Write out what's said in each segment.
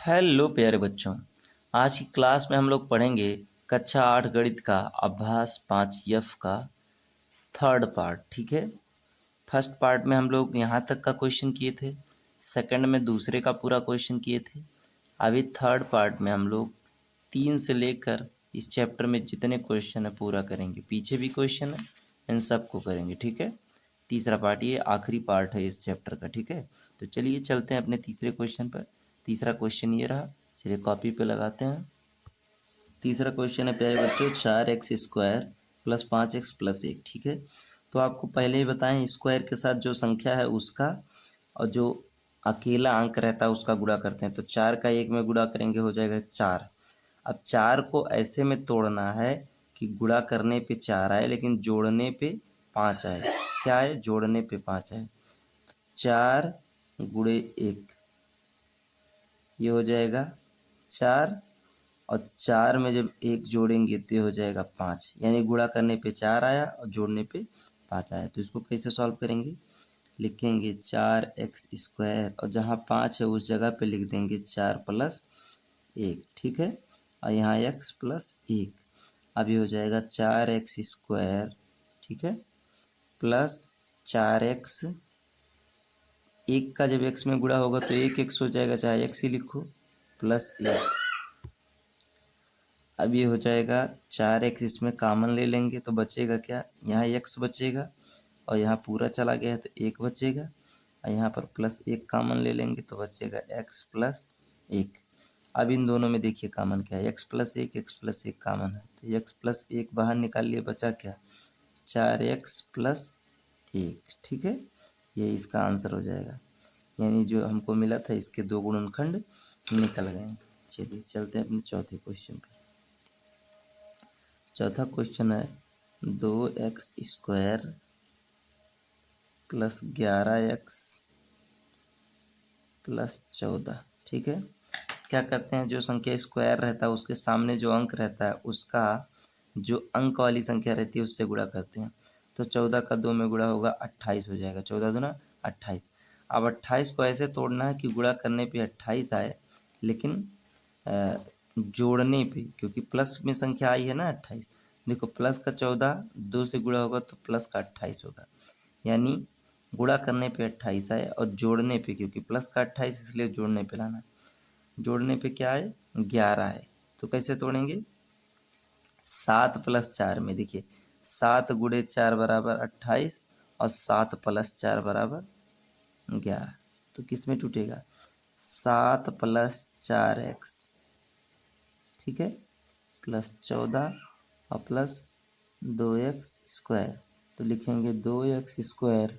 Hello प्यारे बच्चों। आज की क्लास में हम लोग पढ़ेंगे कक्षा 8 गणित का अभ्यास 5 एफ का थर्ड पार्ट। ठीक है, फर्स्ट पार्ट में हम लोग यहाँ तक का क्वेश्चन किए थे, सेकंड में दूसरे का पूरा क्वेश्चन किए थे। अभी थर्ड पार्ट में हम लोग 3 से लेकर इस चैप्टर में जितने क्वेश्चन है पूरा करेंगे। पीछे भी क्वेश्चन है, इन सबको करेंगे। ठीक है, तीसरा पार्ट ये आखिरी पार्ट है इस चैप्टर का। ठीक है, तो चलिए चलते हैं अपने तीसरे क्वेश्चन पर। तीसरा क्वेश्चन ये रहा, चलिए कॉपी पे लगाते हैं। तीसरा क्वेश्चन है प्यारे बच्चों, 4x² प्लस 5x प्लस 1। ठीक है, तो आपको पहले ही बताएं स्क्वायर के साथ जो संख्या है उसका और जो अकेला अंक रहता है उसका गुणा करते हैं। तो 4 का 1 में गुणा करेंगे हो जाएगा 4। अब 4 को ऐसे में तोड़ना है कि गुणा करने पे 4 आए लेकिन जोड़ने पे 5 आए। क्या है? जोड़ने पे 5 आए। 4 गुणे 1 ये हो जाएगा 4, और 4 में जब 1 जोड़ेंगे तो ये हो जाएगा 5। यानी गुणा करने पे 4 आया और जोड़ने पे 5 आया। तो इसको कैसे सॉल्व करेंगे? लिखेंगे 4x² और जहाँ 5 है उस जगह पे लिख देंगे 4 प्लस 1। ठीक है, और यहाँ x प्लस 1। अब ये हो जाएगा 4x²। ठीक है, प्लस 4x, 1 का जब x में गुणा होगा तो 1x हो जाएगा, चाहे x ही लिखो, प्लस 1। अब ये हो जाएगा 4x, इसमें कॉमन ले लेंगे तो बचेगा क्या? यहाँ x बचेगा और यहाँ पूरा चला गया है तो 1 बचेगा, और यहाँ पर प्लस 1 कॉमन ले लेंगे तो बचेगा x प्लस 1। अब इन दोनों में देखिए कॉमन क्या है, x प्लस 1 कॉमन है तो x प्लस 1 बाहर निकाल लिए, बचा क्या? 4x plus 1। ठीक है, ये इसका आंसर हो जाएगा। यानी जो हमको मिला था इसके 2 गुणनखंड निकल गए। चलिए चलते हैं अपने चौथे क्वेश्चन पर। चौथा क्वेश्चन है 2x² प्लस 11x प्लस 14। ठीक है, क्या करते हैं, जो संख्या स्क्वायर रहता है उसके सामने जो अंक रहता है उसका जो अंक वाली संख्या रहती है उससे गुणा करते हैं। तो 14 का 2 में गुणा होगा 28 हो जाएगा, 14 दूना 28। अब 28 को ऐसे तोड़ना है कि गुणा करने पे 28 आए लेकिन जोड़ने पे, क्योंकि प्लस में संख्या आई है ना 28। देखो प्लस का 14 2 से गुणा होगा तो प्लस का 28 होगा। यानी गुणा करने पे 28 आए और जोड़ने पे, क्योंकि प्लस का 28 इसलिए जोड़ने पे लाना, जोड़ने पे क्या है? 11 है। तो कैसे तोड़ेंगे? 7 प्लस 4 में देखिए 7 गुणे 4 बराबर 28 और 7 प्लस 4 बराबर 11। तो किस में टूटेगा? 7 प्लस 4x। ठीक है, प्लस 14 और प्लस 2x²। तो लिखेंगे 2x²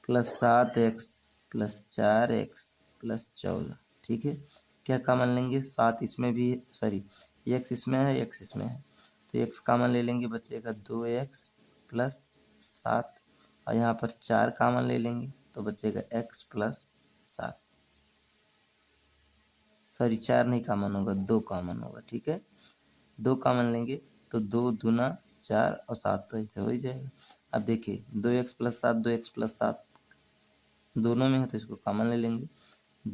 plus 7x plus 4x plus 14। ठीक है, क्या कॉमन लेंगे? 7 इसमें भी, सॉरी x इसमें है, x इसमें है, तो x कॉमन ले लेंगे, बचेगा 2x प्लस 7, और यहाँ पर 4 कॉमन ले लेंगे तो बचेगा x प्लस 7। सॉरी 4 नहीं कॉमन होगा, 2 कॉमन होगा। ठीक है, 2 कॉमन लेंगे तो 2 दूना 4 और 7 तो ऐसे हो ही जाएगा। अब देखिए 2x प्लस 7, 2x प्लस 7 दोनों में है तो इसको कॉमन ले लेंगे,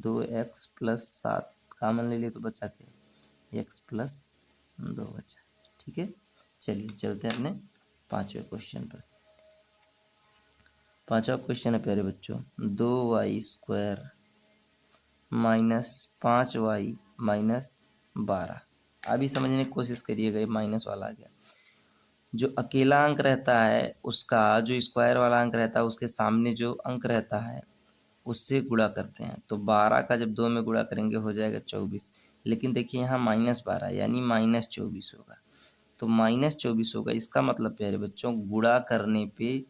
2x प्लस 7 कॉमन ले लिए तो बचा क्या? x प्लस 2 बचा। ठीक है, चलिए चलते हैं अपने पांचवें क्वेश्चन पर। पांचवा क्वेश्चन है प्यारे बच्चों, 2y² माइनस 5y माइनस 12। अभी समझने की कोशिश करिएगा, ये माइनस वाला आ गया। जो अकेला अंक रहता है उसका, जो स्क्वायर वाला अंक रहता है उसके सामने जो अंक रहता है उससे गुणा करते हैं। तो 12 का जब 2 में गुणा करेंगे हो जाएगा 24। लेकिन देखिए यहाँ -12 यानी -24 होगा। तो -24 होगा, इसका मतलब प्यारे बच्चों गुणा करने पे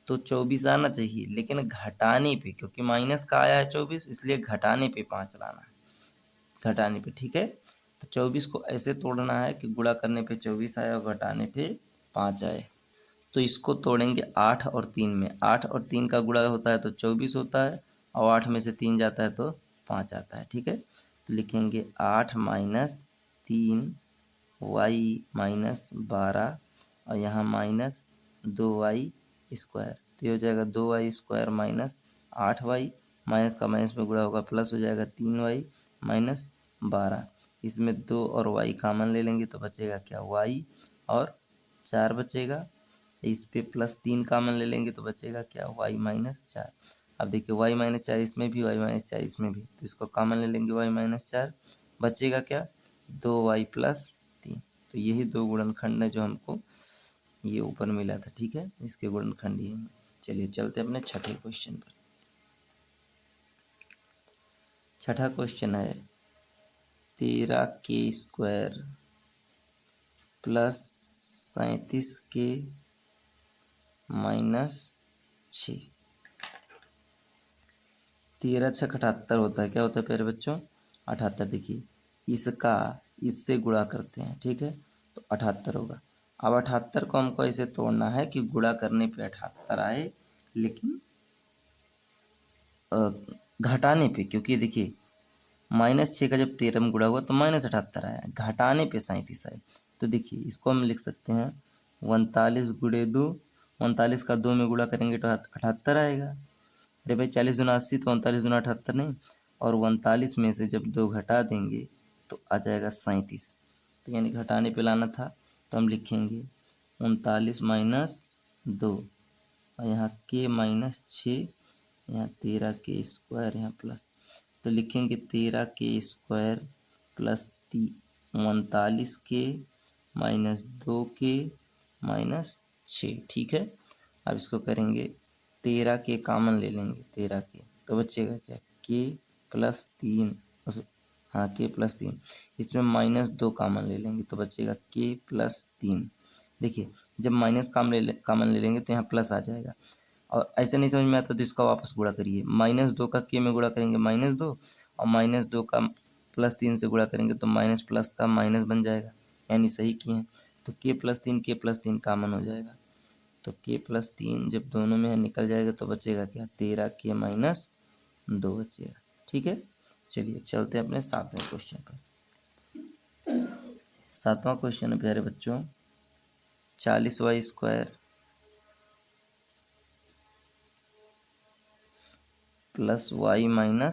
तो 24 आना चाहिए, लेकिन घटाने पे, क्योंकि माइनस का आया है 24 इसलिए घटाने पे 5 लाना है, घटाने पे। ठीक है, तो 24 को ऐसे तोड़ना है कि गुणा करने पे 24 आए और घटाने पे 5 आए। तो इसको तोड़ेंगे 8 और 3 में। 8 और 3 का गुणा होता है तो 24 होता है, और 8 में से 3 जाता है तो 5 आता है। ठीक है, तो लिखेंगे 8 माइनस 3 y माइनस 12 और यहाँ माइनस 2y²। तो ये हो जाएगा 2y² माइनस 8y, माइनस का माइनस में गुणा होगा प्लस हो जाएगा 3y माइनस 12। इसमें 2 और y कॉमन ले लेंगे तो बचेगा क्या, y और 4 बचेगा। इस पे +3 कॉमन ले लेंगे तो बचेगा क्या, y-4। अब देखिए y-4 इसमें भी, y-4 इसमें भी, तो इसको कॉमन ले लेंगे y-4, बचेगा क्या, 2y + 3। तो यही दो गुणनखंड है जो हमको ये ऊपर मिला था, ठीक है, इसके गुणनखंड ये हैं। चलिए चलते अपने छठे क्वेश्चन पर। छठा क्वेश्चन है 13k² + 37k - 6। 13 × 6 = 78 होता है। क्या होता है प्यारे बच्चों, 78। देखिए इसका इससे गुणा करते हैं, ठीक है, तो 78 होगा। अब 78 को हमको ऐसे तोड़ना है कि गुणा करने पे 78 आए, लेकिन घटाने पे, क्योंकि देखिए -6 का जब 13 में गुणा हुआ तो -78 आया, घटाने पे 37 आए। तो देखिए इसको हम लिख सकते हैं 39 × 2, 39 का 2 में गुणा करेंगे तो 78 आएगा। अरे भाई 40 दूना 80, तो 39 दूना 78 नहीं, और 39 में से जब 2 घटा देंगे तो आ जाएगा 37। तो यानी घटाने पे लाना था, तो हम लिखेंगे 39 - 2, और यहाँ k - 6, यहाँ 13k² यहाँ प्लस, तो लिखेंगे 13k² + 39k - 2k - 6, ठीक है। अब इसको करेंगे 13k कॉमन ले लेंगे, 13k, तो बचेगा क्या, k + 3, हाँ k + 3। इसमें -2 कॉमन ले लेंगे तो बचेगा k + 3। देखिए जब माइनस कॉमन ले लेंगे तो यहाँ प्लस आ जाएगा, और ऐसे नहीं समझ में आता तो इसका वापस गुणा करिए। -2 का k में गुणा करेंगे -2, और -2 का +3 से गुणा करेंगे तो माइनस प्लस का माइनस बन जाएगा, यानी सही किए हैं। तो k + 3 कॉमन हो जाएगा, तो k + 3 जब दोनों में निकल जाएगा तो बचेगा क्या, 13k - 2 बचेगा, ठीक है। चलिए चलते हैं अपने 7वें क्वेश्चन पर। 7वां क्वेश्चन है प्यारे बच्चों 40y² + y -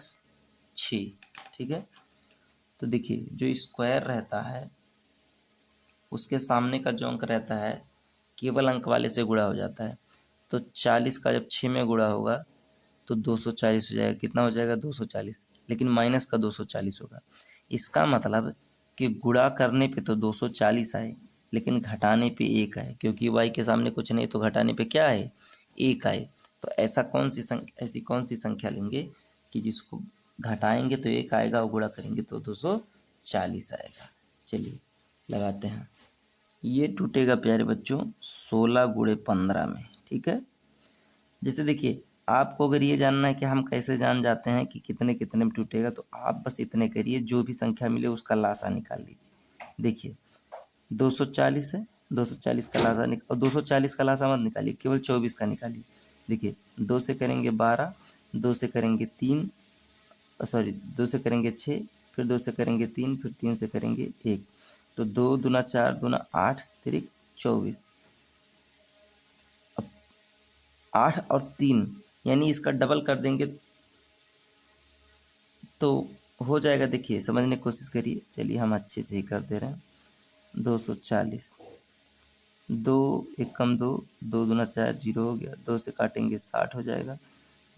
6, ठीक है। तो देखिए जो स्क्वायर रहता है उसके सामने का जो अंक रहता है केवल अंक वाले से गुणा हो जाता है। तो 40 का जब 6 में गुणा होगा तो 240 हो जाएगा। कितना हो जाएगा, 240, लेकिन माइनस का 240 होगा। इसका मतलब कि गुणा करने पे तो 240 आए, लेकिन घटाने पे 1 आए, क्योंकि y के सामने कुछ नहीं, तो घटाने पे क्या आए, 1 आए। तो ऐसी कौन सी संख्या लेंगे कि जिसको घटाएंगे तो 1 आएगा और गुणा करेंगे तो 240 आएगा। चलिए लगाते हैं। ये टूटेगा प्यारे बच्चों 16 × 15 में, ठीक है। जैसे देखिए आपको अगर ये जानना है कि हम कैसे जान जाते हैं कि कितने कितने में टूटेगा, तो आप बस इतने करिए, जो भी संख्या मिले उसका लासा निकाल लीजिए। देखिए 240 है, 240 का लासा और 240 का लासा मत निकालिए, केवल 24 का निकालिए। देखिए 2 से करेंगे 12, 2 से करेंगे 3, सॉरी 2 से करेंगे 6, फिर 2 से करेंगे 3, फिर 3 से करेंगे 1, तो 2 दूना 4 दूना 8 तिरिक 24। अब 8 और 3 यानी इसका डबल कर देंगे तो हो जाएगा। देखिए समझने की कोशिश करिए, चलिए हम अच्छे से ही कर दे रहे हैं। 240, 2 एक कम 2, 2 दूना 4, 0 हो गया। 2 से काटेंगे 60 हो जाएगा,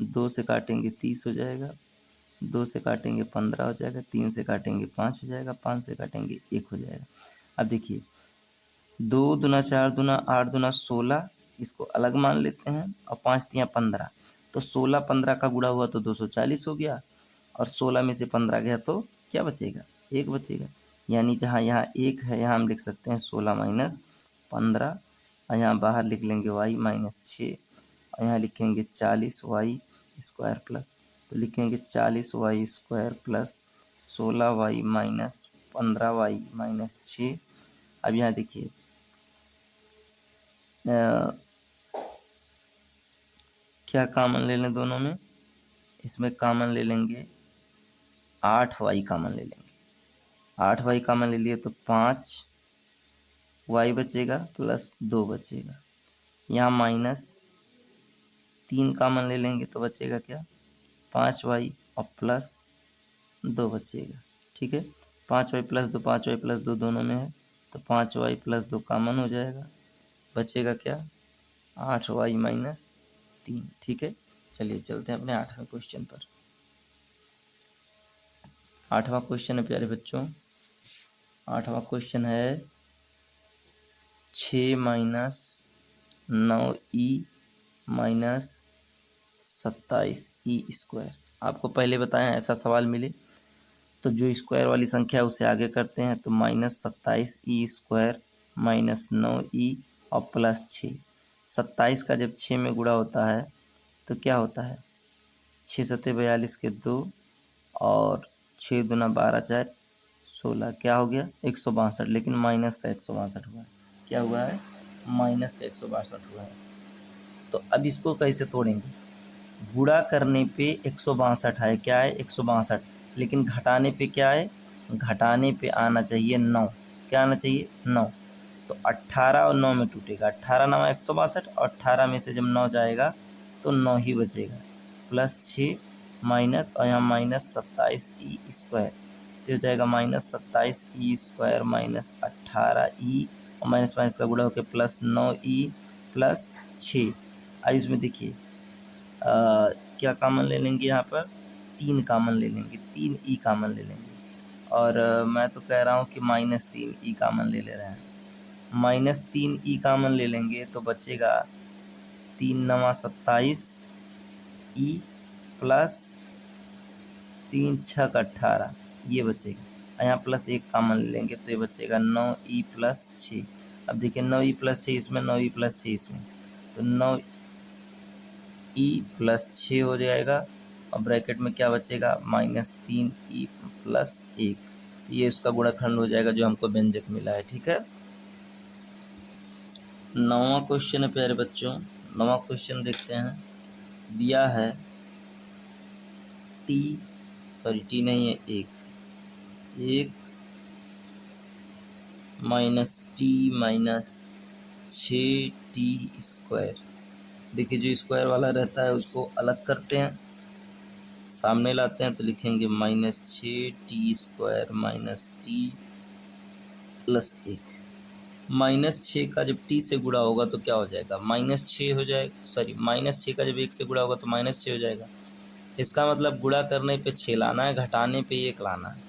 2 से काटेंगे 30 हो जाएगा, 2 से काटेंगे 15 हो जाएगा, 3 से काटेंगे 5 हो जाएगा, 5 से काटेंगे 1 हो जाएगा। अब देखिए 2 दूना 4 दूना 8 दूना 16, इसको अलग मान लेते हैं, और 5 तियाँ 15, तो 16-15 का गुणा हुआ तो 240 हो गया, और 16 में से 15 गया तो क्या बचेगा, 1 बचेगा। यानी जहाँ यहाँ 1 है यहाँ हम लिख सकते हैं 16 - 15, और यहाँ बाहर लिख लेंगे y - 6, और यहाँ लिखेंगे 40y² प्लस, तो लिखेंगे 40y² + 16y - 15y - 6। अब यहाँ देखिए क्या कॉमन ले लें दोनों में, इसमें कॉमन ले लेंगे 8y कॉमन ले लेंगे। 8y कॉमन ले लिए तो 5y बचेगा प्लस 2 बचेगा। यहाँ -3 कॉमन ले लेंगे तो बचेगा क्या, 5y और प्लस 2 बचेगा, ठीक। ठीक है। 5y+2 5y+2 दोनों में है, तो 5y+2 कॉमन हो जाएगा, बचेगा क्या 8y-3। ठीक है। चलिए चलते हैं अपने 8वें क्वेश्चन पर। 8वां क्वेश्चन है प्यारे बच्चों, 8वां क्वेश्चन है 6 - 9e - 27e²। आपको पहले बताया ऐसा सवाल मिले तो जो स्क्वायर वाली संख्या है उसे आगे करते हैं, तो -27e² -9e और +6। 27 का जब 6 में गुणा होता है तो क्या होता है, 6 सत्ते 42 के 2 और 6 दूना 12 4 16, क्या हो गया 162, लेकिन माइनस का 162 हुआ है। क्या हुआ है, माइनस का 162 हुआ है। तो अब इसको कैसे तोड़ेंगे, गुणा करने पे 162 है, क्या है 162, लेकिन घटाने पे क्या है, घटाने पे आना चाहिए 9। क्या आना चाहिए 9। तो 18 और 9 में टूटेगा, 18 9 162 और 18 में से जब 9 जाएगा तो 9 ही बचेगा, +6 माइनस और यहाँ -27e², तो हो जाएगा -27e² -18e और माइनस माइनस का गुणा होकर +9e +6। अब इसमें देखिए क्या कॉमन ले लेंगे, यहाँ पर 3 कॉमन ले लेंगे, 3e कॉमन ले लेंगे, और मैं तो कह रहा हूँ कि -3e कॉमन ले ले रहे हैं। -3e कॉमन ले लेंगे तो बचेगा 3 9 27 e प्लस 3 6 18, ये बचेगा। यहाँ +1 कॉमन ले लेंगे तो ये बचेगा 9e +6। अब देखिए 9e +6 इसमें, 9e +6 इसमें, तो 9e +6 हो जाएगा और ब्रैकेट में क्या बचेगा -3e +1। तो ये उसका गुणनखंड हो जाएगा जो हमको व्यंजक मिला है। ठीक है। 9वां क्वेश्चन है प्यारे बच्चों, 9वां क्वेश्चन देखते हैं। दिया है टी नहीं है, 1 -t - 6t²। देखिए जो स्क्वायर वाला रहता है उसको अलग करते हैं, सामने लाते हैं तो लिखेंगे -6t² -t +1। -6 का जब t से गुणा होगा तो क्या हो जाएगा, -6 हो जाएगा, सॉरी -6 का जब 1 से गुणा होगा तो -6 हो जाएगा। इसका मतलब गुणा करने पे 6 लाना है, घटाने पे 1 लाना है।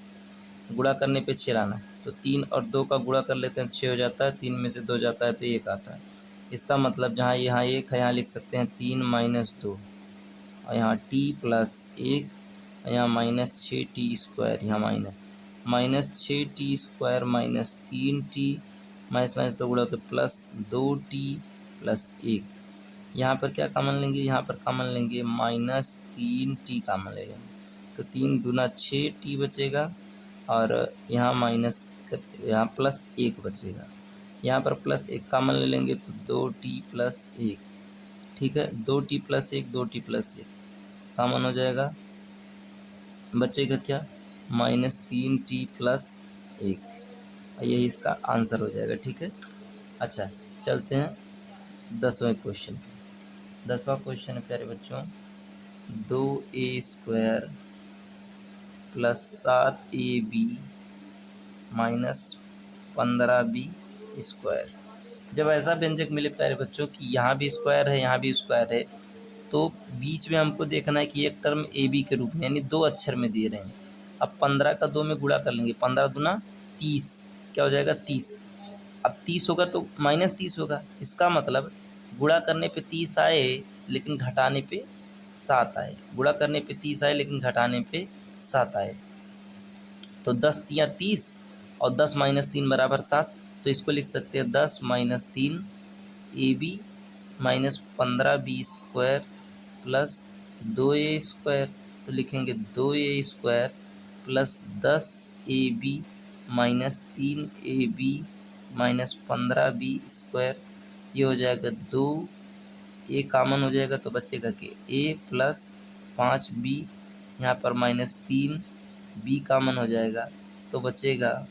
गुणा करने पे 6 लाना है, तो 3 और 2 का गुणा कर लेते हैं, 6 हो जाता है, 3 में से 2 जाता है तो 1 आता है। इसका मतलब जहाँ यहाँ 1 है यहाँ लिख सकते हैं 3 - 2 और यहाँ t +1 और यहाँ -6t², यहाँ -6t² -3t माइनस माइनस तो गुणा के +2t +1। यहाँ पर क्या कॉमन लेंगे, यहाँ पर कॉमन लेंगे -3t कॉमन ले लेंगे, तो 3 दूना 6t बचेगा और यहाँ यहाँ +1 बचेगा। यहाँ पर +1 कॉमन ले लेंगे तो 2t +1। ठीक है, 2t +1 2t +1 कॉमन हो जाएगा, बचेगा क्या -3t +1। यही इसका आंसर हो जाएगा। ठीक है। अच्छा चलते हैं 10वें क्वेश्चन पे। 10वां क्वेश्चन है प्यारे बच्चों, 2a² +7ab -15b²। जब ऐसा व्यंजक मिले प्यारे बच्चों कि यहाँ भी स्क्वायर है यहाँ भी स्क्वायर है, तो बीच में हमको देखना है कि एक टर्म ए बी के रूप में, यानी 2 अक्षर में दे रहे हैं। अब 15 का 2 में गुणा कर लेंगे, 15 दूना 30, क्या हो जाएगा 30। अब 30 होगा तो -30 होगा, इसका मतलब गुणा करने पे 30 आए लेकिन घटाने पे 7 आए, गुणा करने पे 30 आए लेकिन घटाने पे 7 आए। तो 10 तियाँ 30 और 10 - 3 = 7, तो इसको लिख सकते हैं 10 - 3 AB -15b² +2a²। तो लिखेंगे 2a² +10ab -3ab -15b²। ये हो जाएगा 2, ए कॉमन हो जाएगा तो बचेगा कि a +5b, यहाँ पर -3 b कॉमन हो जाएगा तो बचेगा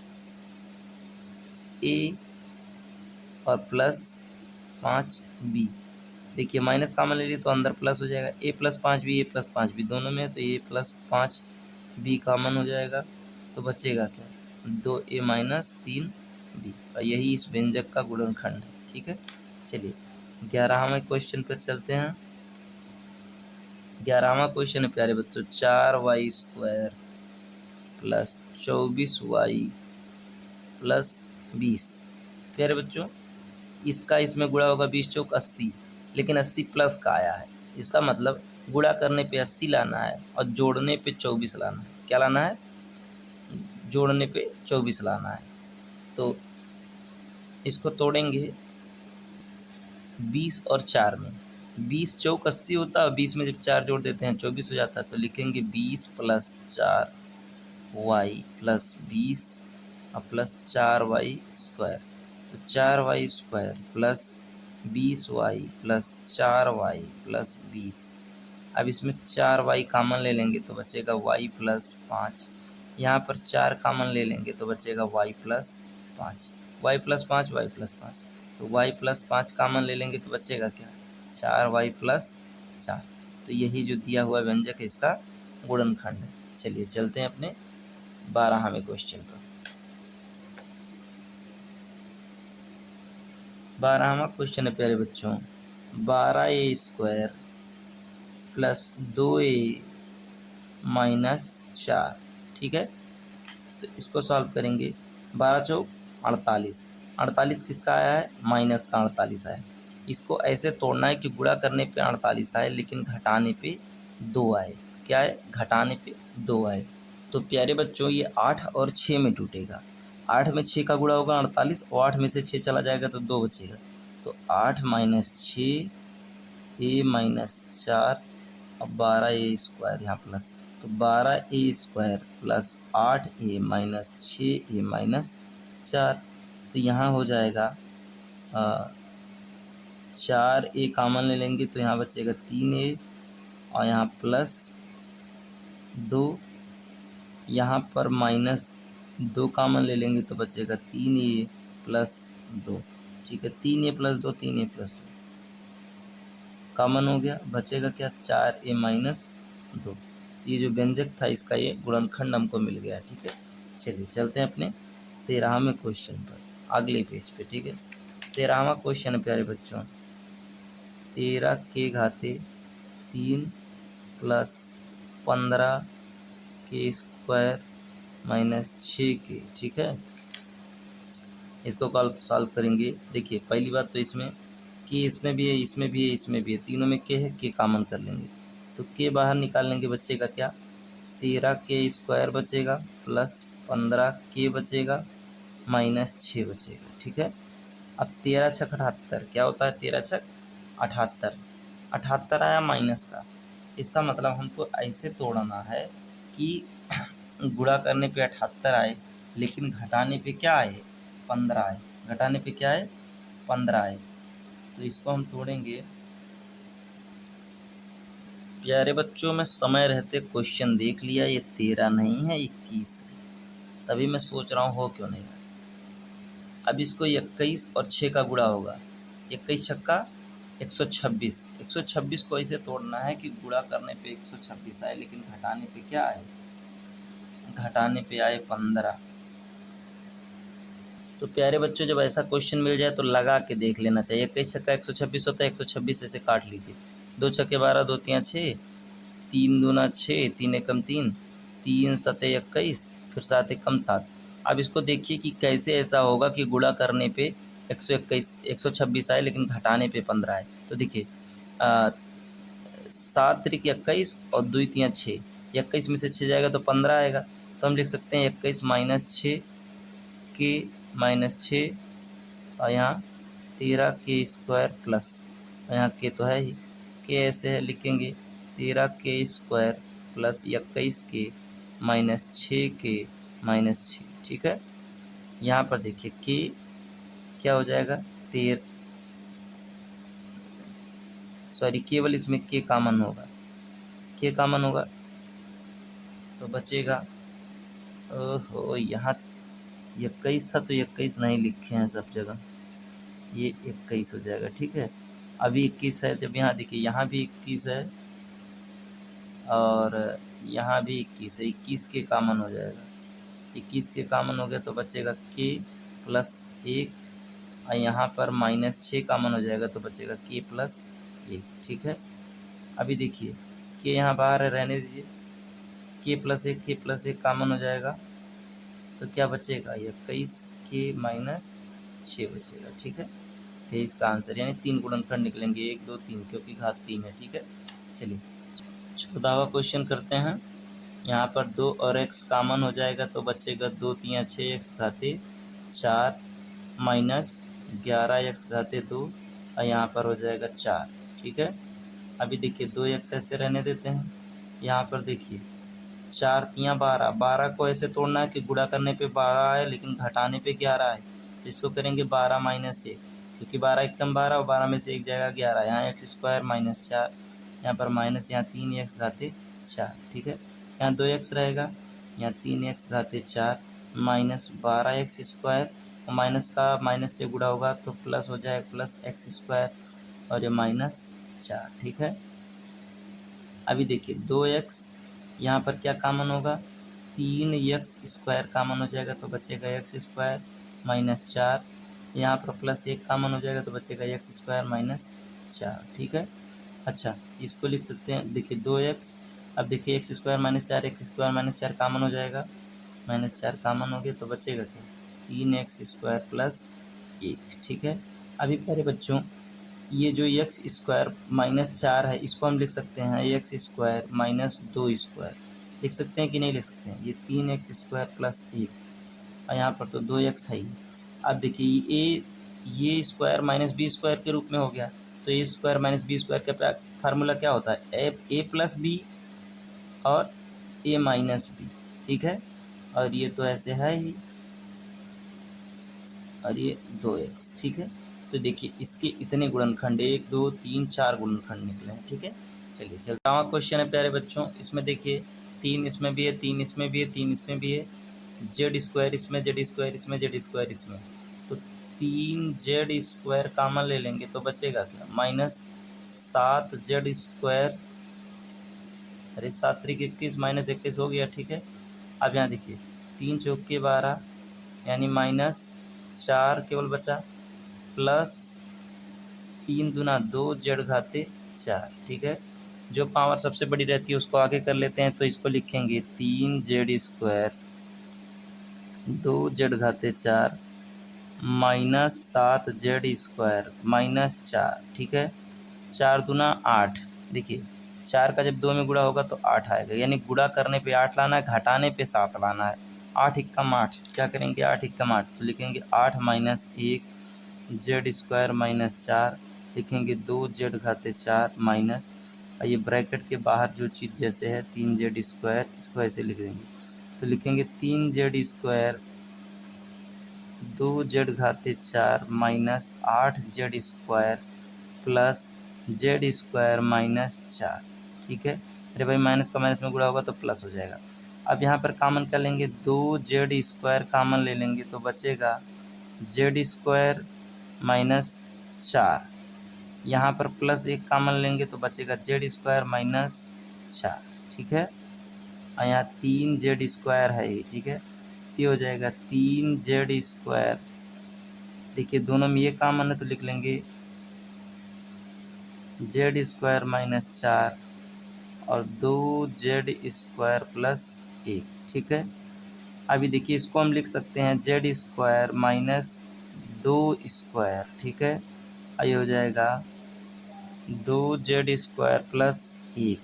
a और +5b। देखिए माइनस कॉमन ले लिए तो अंदर प्लस हो जाएगा, a +5b दोनों में है तो a +5b कॉमन हो जाएगा तो बचेगा क्या, 2a माइनस 3b, और यही इस व्यंजक का गुणनखंड है। ठीक है, चलिए 11वें क्वेश्चन पर चलते हैं। 11वां क्वेश्चन है प्यारे बच्चों, 4y² प्लस 24y प्लस 20। प्यारे बच्चों, इसका इसमें गुणा होगा 20 चौक 80, लेकिन 80 प्लस का आया है, इसका मतलब गुणा करने पे 80 लाना है और जोड़ने पे 24 लाना है। क्या लाना है, जोड़ने पे 24 लाना है। तो इसको तोड़ेंगे 20 और 4 में, 20 चौक 80 होता है, 20 में जब 4 जोड़ देते हैं 24 हो जाता है। तो लिखेंगे 20 प्लस 4y प्लस 20 और प्लस 4y² तो 4y² plus 20y plus 4y plus 20। अब इसमें 4y कॉमन ले लेंगे तो बचेगा y प्लस 5। यहाँ पर 4 कॉमन ले लेंगे तो बचेगा y plus 5, y plus 5, y plus 5। तो y प्लस 5 कॉमन ले लेंगे तो बचेगा क्या, 4y प्लस 4। तो यही जो दिया हुआ व्यंजक है इसका गुणनखंड है। चलिए चलते हैं अपने 12वें क्वेश्चन पर। 12वां क्वेश्चन है प्यारे बच्चों, 12a² प्लस 2a माइनस 4। ठीक है, तो इसको सॉल्व करेंगे। 12 चौक 48, 48 किसका आया है, माइनस का 48 आया है। इसको ऐसे तोड़ना है कि गुणा करने पे 48 आए लेकिन घटाने पे 2 आए। क्या है, घटाने पे 2 आए। तो प्यारे बच्चों ये 8 और 6 में टूटेगा। 8 में 6 का गुणा होगा 48 और 8 में से 6 चला जाएगा तो 2 बचेगा। तो 8 माइनस 6 a माइनस 4 और 12a² यहाँ प्लस, तो 12a² plus 8a minus 6a minus 4। तो यहाँ हो जाएगा 4a कॉमन ले लेंगे तो यहाँ बचेगा 3a और यहाँ प्लस 2, यहाँ पर माइनस 2 कॉमन ले लेंगे तो बचेगा 3a प्लस 2। ठीक है, 3a plus 2, 3a plus 2 common हो गया, बचेगा क्या, 4a माइनस 2। ये जो व्यंजक था इसका ये गुणनखंड हमको मिल गया। ठीक है, चलिए चलते हैं अपने 13वें क्वेश्चन पर, अगले पेज पे। ठीक है, 13वां क्वेश्चन है प्यारे बच्चों, 13 के घाते 3 प्लस 15 के स्क्वायर माइनस 6 के। ठीक है, इसको सॉल्व करेंगे। देखिए पहली बात तो इसमें कि इसमें भी है, इसमें भी है, इसमें भी है, तीनों में के है, के कॉमन कर लेंगे तो के बाहर निकाल लेंगे, बचेगा क्या, 13 के स्क्वायर बचेगा प्लस 15 के बचेगा माइनस 6 बचेगा। ठीक है, अब 13 छक 78, क्या होता है, 13 छक 78, 78 आया माइनस का। इसका मतलब हमको ऐसे तोड़ना है कि गुणा करने पे 78 आए लेकिन घटाने पे क्या आए, 15 आए, घटाने पे क्या आए, 15 आए। तो इसको हम तोड़ेंगे। प्यारे बच्चों में समय रहते क्वेश्चन देख लिया, ये 13 नहीं है 21 है, तभी मैं सोच रहा हूँ हो क्यों नहीं। अब इसको 21 और 6 का गुणा होगा, 21 छक्का 126, 126 को ऐसे तोड़ना है कि गुणा करने पे 126 आए लेकिन घटाने पे क्या आए, घटाने पे आए 15। तो प्यारे बच्चों जब ऐसा क्वेश्चन मिल जाए तो लगा के देख लेना चाहिए। 21 छक्का 126 होता है, 126 ऐसे काट लीजिए, 2 छक्के 12, 2 तियाँ 6, 3 दूना 6, 3 एकम 3, 3 सते 21, फिर 7 एकम 7। अब इसको देखिए कि कैसे ऐसा होगा कि गुणा करने पे 126 आए लेकिन घटाने पे 15 आए। तो देखिए 7 त्रिक 21 और 2 तियाँ 6, 21 में से 6 जाएगा तो 15 आएगा। तो हम लिख सकते हैं 21 माइनस 6 के माइनस 6 और यहाँ 13 के स्क्वायर प्लस, यहाँ के तो है ही, के ऐसे है लिखेंगे 13 के स्क्वायर प्लस 21 के माइनस 6 के माइनस 6। ठीक है, यहाँ पर देखिए के क्या हो जाएगा, सॉरी केवल इसमें के कॉमन होगा, के कॉमन होगा तो बचेगा, ओहो यहाँ 21 था तो 21 नहीं लिखे हैं सब जगह, ये 21 हो जाएगा। ठीक है, अभी 21 है, जब यहाँ देखिए यहाँ भी 21 है और यहाँ भी 21 है, 21 के कॉमन हो जाएगा 21 के कॉमन हो गया तो बचेगा k प्लस 1, और यहाँ पर -6 कॉमन हो जाएगा तो बचेगा k प्लस 1। ठीक है, अभी देखिए k यहाँ बाहर है, रहने दीजिए, k प्लस 1 कॉमन हो जाएगा तो क्या बचेगा, 21 k माइनस 6 बचेगा। ठीक है, ये इसका आंसर, यानी 3 गुणनखंड निकलेंगे, 1 2 3, क्योंकि घात 3 है। ठीक है, चलिए 14वां क्वेश्चन करते हैं। यहाँ पर 2 और x कॉमन हो जाएगा तो बचेगा 2 3 6 x घाते 4 माइनस 11 x घाते 2, और यहाँ पर हो जाएगा 4। ठीक है, अभी देखिए 2x ऐसे रहने देते हैं। यहाँ पर देखिए 4 तियाँ 12, 12 को ऐसे तोड़ना है कि गुणा करने पे 12 है लेकिन घटाने पे 11 है, तो इसको करेंगे 12 माइनस 1, क्योंकि 12 एकम 12 और 12 में से एक जाएगा 11, यहाँ एक्स स्क्वायर माइनस 4, यहाँ पर माइनस, यहाँ 3x घाते 4। ठीक है, यहाँ 2x रहेगा, यहाँ 3x घाते 4 माइनस 12x स्क्वायर, और माइनस का माइनस से गुणा होगा तो प्लस हो जाएगा, प्लस एक्स स्क्वायर, और ये माइनस 4। ठीक है, अभी देखिए 2x, यहाँ पर क्या कॉमन होगा, 3x स्क्वायर कॉमन हो जाएगा तो बचेगा एक्स स्क्वायर माइनस 4, यहाँ पर प्लस 1 कॉमन हो जाएगा तो बचेगा एक्स स्क्वायर माइनस 4। ठीक है, अच्छा इसको लिख सकते हैं, देखिए 2x, अब देखिए x square minus 4, x square minus 4 common हो जाएगा, माइनस 4 कॉमन हो गया तो बचेगा क्या, 3x स्क्वायर प्लस 1। ठीक है, अभी प्यारे बच्चों ये जो एक्स स्क्वायर माइनस 4 है इसको हम लिख सकते हैं एक्स स्क्वायर माइनस 2 स्क्वायर, लिख सकते हैं कि नहीं लिख सकते हैं, ये 3x स्क्वायर प्लस 1, और यहाँ पर तो 2x है ही। अब देखिए ये स्क्वायर माइनस बी स्क्वायर के रूप में हो गया, तो ए स्क्वायर माइनस बी स्क्वायर का फार्मूला क्या होता है, ए प्लस बी और ए माइनस बी। ठीक है, और ये तो ऐसे है ही, और ये 2x। ठीक है, तो देखिए इसके इतने गुणनखंड 1 2 3 4 गुणनखंड निकले हैं। ठीक है, चलिए 14वां क्वेश्चन है प्यारे बच्चों, इसमें देखिए 3 इसमें भी है, 3 इसमें भी है, 3 इसमें भी है, जेड स्क्वायर इसमें, जेड स्क्वायर इसमें, जेड स्क्वायर इसमें, तो 3 जेड स्क्वायर कॉमन ले लेंगे तो बचेगा क्या, माइनस 7 जेड स्क्वायर, अरे 7 3 21 माइनस 21 हो गया। ठीक है, अब यहाँ देखिए 3 चौके 12, यानी माइनस 4 केवल बचा, प्लस 3 दूना 2 जेड घाते 4। ठीक है, जो पावर सबसे बड़ी रहती है उसको आगे कर लेते हैं, तो इसको लिखेंगे 3 जेड स्क्वायर 2 जेड घाते 4 माइनस 7 जेड स्क्वायर माइनस 4। ठीक है, 4 दूना 8, देखिए 4 का जब 2 में गुणा होगा तो 8 आएगा, यानी गुणा करने पे 8 लाना है, घटाने पे 7 लाना है। 8 एकम 8, क्या करेंगे 8 एकम 8, तो लिखेंगे 8 माइनस 1 जेड स्क्वायर माइनस 4, लिखेंगे 2 जेड घाते 4 माइनस, ये ब्रैकेट के बाहर जो चीज़ जैसे है 3 जेड स्क्वायर, इसको ऐसे लिख देंगे, तो लिखेंगे 3 जेड स्क्वायर 2 जेड घाते 4 minus 8 Z square plus Z square minus 4। ठीक है, अरे भाई माइनस का माइनस में गुणा होगा तो प्लस हो जाएगा। अब यहाँ पर कॉमन कर लेंगे, 2 जेड स्क्वायर कॉमन ले लेंगे तो बचेगा जेड स्क्वायर माइनस 4, यहाँ पर प्लस 1 कॉमन लेंगे तो बचेगा जेड स्क्वायर माइनस 4। ठीक है, और यहाँ 3 जेड स्क्वायर है ये। ठीक है, तो हो जाएगा 3 जेड स्क्वायर, देखिए दोनों में ये कॉमन है तो लिख लेंगे जेड स्क्वायर माइनस 4 और 2 जेड स्क्वायर प्लस 1। ठीक है, अभी देखिए इसको हम लिख सकते हैं जेड स्क्वायर माइनस 2 स्क्वायर। ठीक है, ये हो जाएगा 2 जेड स्क्वायर प्लस 1,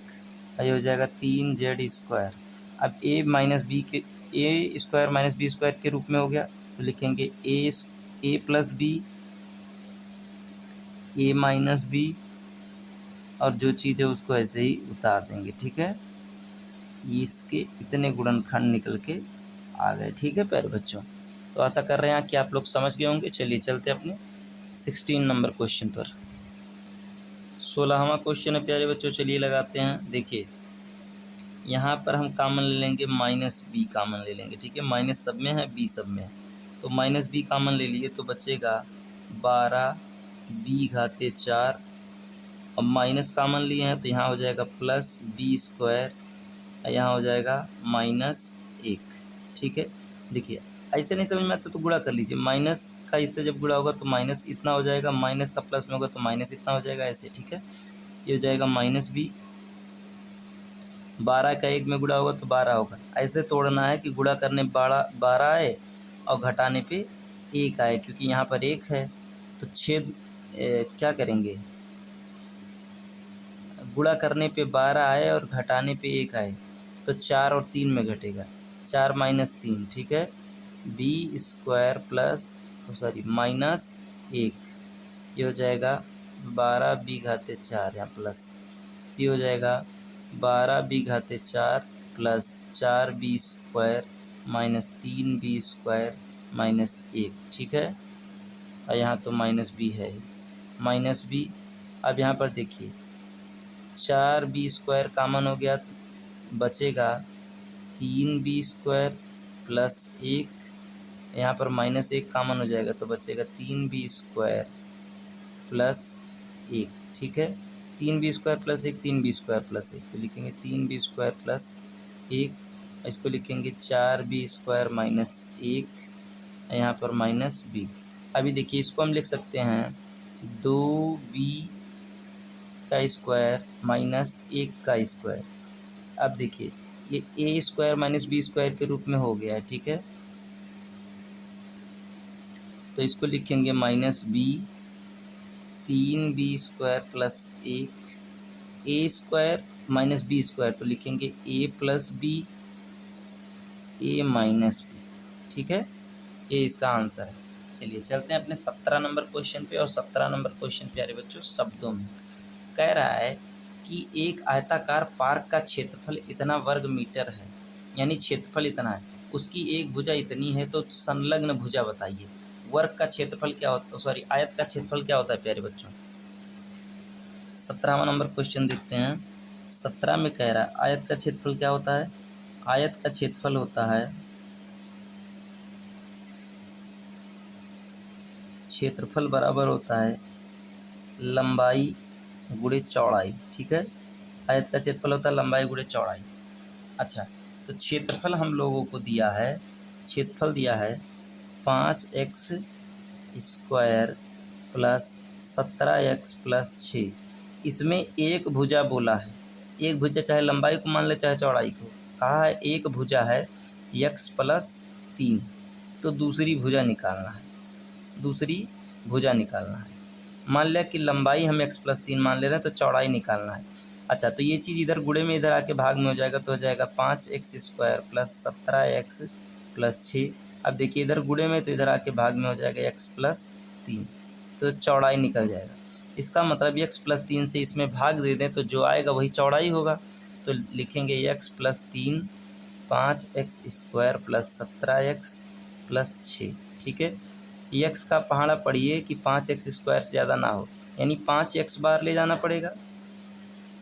ये हो जाएगा 3 जेड स्क्वायर। अब ए माइनस बी के, ए स्क्वायर माइनस बी स्क्वायर के रूप में हो गया, तो लिखेंगे ए प्लस बी, ए माइनस बी, और जो चीज़ है उसको ऐसे ही उतार देंगे। ठीक है, इसके इतने गुणनखंड निकल के आ गए। ठीक है प्यारे बच्चों, तो आशा कर रहे हैं कि आप लोग समझ गए होंगे। चलिए चलते अपने 16 नंबर क्वेश्चन पर। 16वां क्वेश्चन है प्यारे बच्चों, चलिए लगाते हैं। देखिए यहाँ पर हम कॉमन ले लेंगे, माइनस बी कॉमन ले लेंगे। ठीक है, माइनस सब में है, बी सब में है, तो माइनस बी कॉमन ले लिए तो बचेगा 12 बी घाते 4, अब माइनस कॉमन लिए हैं तो यहाँ हो जाएगा प्लस बी स्क्वायर, यहाँ हो जाएगा माइनस 1। ठीक है, देखिए ऐसे नहीं समझ में आता तो गुणा कर लीजिए, माइनस का इससे जब गुणा होगा तो माइनस इतना हो जाएगा, माइनस का प्लस में होगा तो माइनस इतना हो जाएगा, ऐसे ठीक है। ये हो जाएगा -b, 12 का 1 में गुणा होगा तो 12 होगा। ऐसे तोड़ना है कि गुणा करने 12 आए और घटाने पे 1 आए, क्योंकि यहाँ पर 1 है तो छेद क्या करेंगे, गुणा करने पे 12 आए और घटाने पे 1 आए तो 4 और 3 में घटेगा, 4 माइनस 3, ठीक है। b² प्लस -1, ये हो जाएगा 12b⁴ यहाँ प्लस, तो ये हो जाएगा 12b⁴ प्लस 4b² -3b² -1, ठीक है। और यहाँ तो -b है -b। अब यहाँ पर देखिए 4b² कॉमन हो गया तो बचेगा 3b² प्लस 1, यहाँ पर -1 कॉमन हो जाएगा तो बचेगा 3b² प्लस 1, ठीक है। 3b² प्लस 1, 3b² प्लस 1 तो लिखेंगे 3b² प्लस 1, इसको लिखेंगे 4b² माइनस 1, यहाँ पर -b। अभी देखिए इसको हम लिख सकते हैं 2b² माइनस 1 का स्क्वायर। अब देखिए ये a² माइनस b² के रूप में हो गया है, ठीक है। तो इसको लिखेंगे -b, 3b² plus 1, a² minus b² तो लिखेंगे a plus b, a minus b, ठीक है। ये इसका आंसर है। चलिए चलते हैं अपने 17 नंबर क्वेश्चन पे। और 17 नंबर क्वेश्चन प्यारे बच्चों शब्दों में कह रहा है कि एक आयताकार पार्क का क्षेत्रफल इतना वर्ग मीटर है, यानी क्षेत्रफल इतना है, उसकी एक भुजा इतनी है, तो संलग्न भुजा बताइए। वर्ग का क्षेत्रफल क्या होता है, आयत का क्षेत्रफल क्या होता है प्यारे बच्चों। 17वां नंबर क्वेश्चन देखते हैं। 17 में कह रहा है आयत का क्षेत्रफल क्या होता है। आयत का क्षेत्रफल होता है, क्षेत्रफल बराबर होता है लंबाई गुणे चौड़ाई, ठीक है। आयत का क्षेत्रफल होता है लंबाई गुणे चौड़ाई। अच्छा, तो क्षेत्रफल हम लोगों को दिया है, क्षेत्रफल दिया है 5x² प्लस 17x प्लस 6। इसमें एक भुजा बोला है, एक भुजा चाहे लंबाई को मान ले चाहे चौड़ाई को, कहा है एक भुजा है x प्लस 3, तो दूसरी भुजा निकालना है, दूसरी भुजा निकालना है। मान लिया कि लंबाई हम x प्लस 3 मान ले रहे हैं तो चौड़ाई निकालना है। अच्छा, तो ये चीज़ इधर गुणे में इधर आके भाग में हो जाएगा, तो हो जाएगा 5x² प्लस 17x प्लस 6। अब देखिए इधर गुणे में तो इधर आके भाग में हो जाएगा x प्लस 3, तो चौड़ाई निकल जाएगा। इसका मतलब x प्लस 3 से इसमें भाग दे दें तो जो आएगा वही चौड़ाई होगा। तो लिखेंगे x plus 3 5x² plus 17x plus 6, ठीक है। x का पहाड़ा पढ़िए कि 5x² से ज़्यादा ना हो, यानी 5x बार ले जाना पड़ेगा।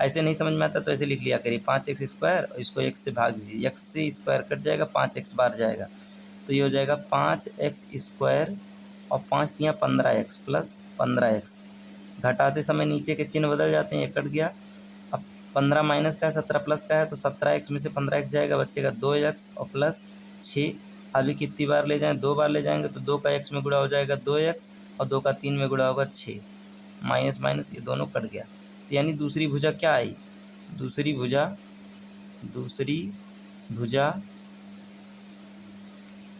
ऐसे नहीं समझ में आता तो ऐसे लिख लिया करिए 5x² और इसको x से भाग दीजिए, x से स्क्वायर कट जाएगा, 5x बार जाएगा, तो ये हो जाएगा 5x² और 5 दिया 15x प्लस 15x। घटाते समय नीचे के चिन्ह बदल जाते हैं, ये कट गया। अब 15 माइनस का है, 17 प्लस का है, तो 17x में से 15x जाएगा, बचेगा 2x और प्लस 6। अभी कितनी बार ले जाएं, 2 बार ले जाएंगे तो 2 का x में गुणा हो जाएगा 2x और 2 का 3 में गुणा होगा 6। माइनस माइनस ये दोनों कट गया, तो यानी दूसरी भुजा क्या आई, दूसरी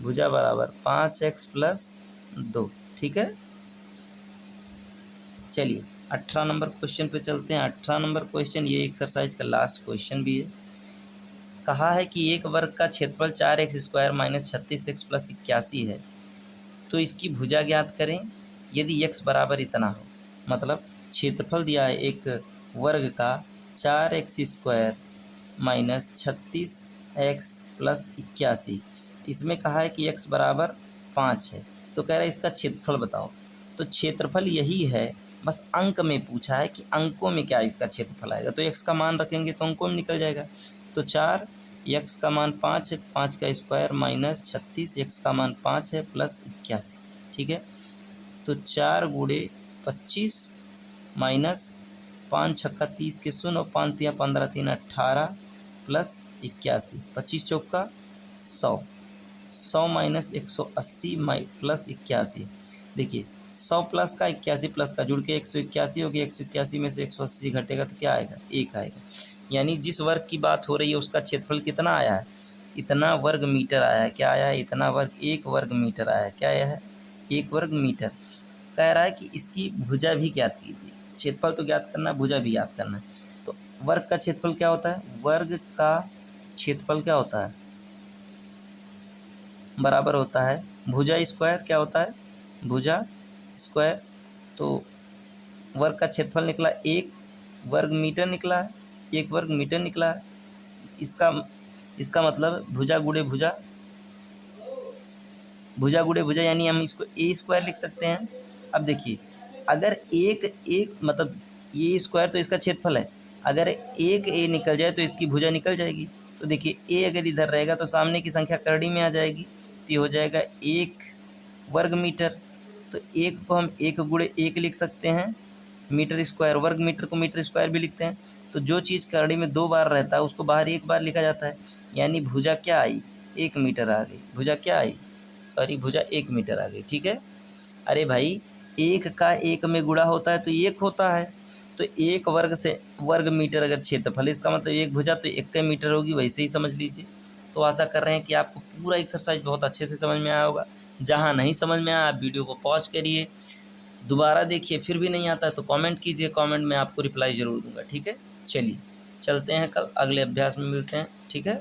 भुजा बराबर 5x प्लस 2, ठीक है। चलिए 18 नंबर क्वेश्चन पे चलते हैं। 18 नंबर क्वेश्चन ये एक्सरसाइज का लास्ट क्वेश्चन भी है। कहा है कि एक वर्ग का क्षेत्रफल 4x² माइनस 36x प्लस 81 है, तो इसकी भुजा ज्ञात करें यदि x बराबर इतना हो। मतलब क्षेत्रफल दिया है एक वर्ग का 4x² माइनस 36x प्लस 81, इसमें कहा है कि x बराबर 5 है, तो कह रहा है इसका क्षेत्रफल बताओ। तो क्षेत्रफल यही है, बस अंक में पूछा है कि अंकों में क्या इसका क्षेत्रफल आएगा, तो x का मान रखेंगे तो अंकों में निकल जाएगा। तो 4, x का मान 5 है, 5 का स्क्वायर माइनस 36, x का मान 5 है प्लस 81, ठीक है। तो 4 गुणे 25 माइनस 5 छक्का 30 के 0 और 5 तिया 15 3 18 प्लस 81, 25 चौका 100, 100 माइनस 180 प्लस 81। देखिए 100 प्लस का 81 प्लस का जुड़ के 181 हो गया। 181 में से 180 घटेगा तो क्या आएगा? 1 आएगा। यानी जिस वर्ग की बात हो रही है उसका क्षेत्रफल कितना आया है? इतना वर्ग मीटर आया है। क्या आया है? इतना वर्ग, 1 वर्ग मीटर आया है। क्या आया है? 1 वर्ग मीटर। कह रहा है कि इसकी भुजा भी ज्ञात कीजिए। क्षेत्रफल तो ज्ञात करना है, भुजा भी ज्ञात करना है। तो वर्ग का क्षेत्रफल क्या होता है? वर्ग का क्षेत्रफल क्या होता है? बराबर होता है भुजा स्क्वायर। क्या होता है? भुजा स्क्वायर। तो वर्ग का क्षेत्रफल निकला 1 वर्ग मीटर निकला है। 1 वर्ग मीटर निकला है। इसका इसका मतलब भुजा गुणे भुजा, भुजा गुणे भुजा, यानी हम इसको ए स्क्वायर लिख सकते हैं। अब देखिए अगर एक मतलब ये स्क्वायर तो इसका क्षेत्रफल है, अगर एक ए निकल जाए तो इसकी भुजा निकल जाएगी। तो देखिए ए अगर इधर रहेगा तो सामने की संख्या करड़ी में आ जाएगी, तो ये हो जाएगा 1 वर्ग मीटर। तो 1 को हम 1 गुणे 1 लिख सकते हैं मीटर स्क्वायर। वर्ग मीटर को मीटर स्क्वायर भी लिखते हैं। तो जो चीज़ करड़ी में 2 बार रहता है उसको बाहर 1 बार लिखा जाता है। यानी भुजा क्या आई? 1 मीटर आ गई। भुजा क्या आई? सॉरी, भुजा 1 मीटर आ गई। ठीक है। अरे भाई 1 का 1 में गुणा होता है तो 1 होता है। तो 1 वर्ग से वर्ग मीटर अगर क्षेत्रफल, इसका मतलब 1 भुजा तो 1 का मीटर होगी, वैसे ही समझ लीजिए। तो आशा कर रहे हैं कि आपको पूरा एक्सरसाइज बहुत अच्छे से समझ में आया होगा। जहाँ नहीं समझ में आया आप वीडियो को पॉज करिए, दोबारा देखिए, फिर भी नहीं आता है तो कमेंट कीजिए। कमेंट में आपको रिप्लाई ज़रूर दूंगा। ठीक है। चलिए चलते हैं, कल अगले अभ्यास में मिलते हैं। ठीक है।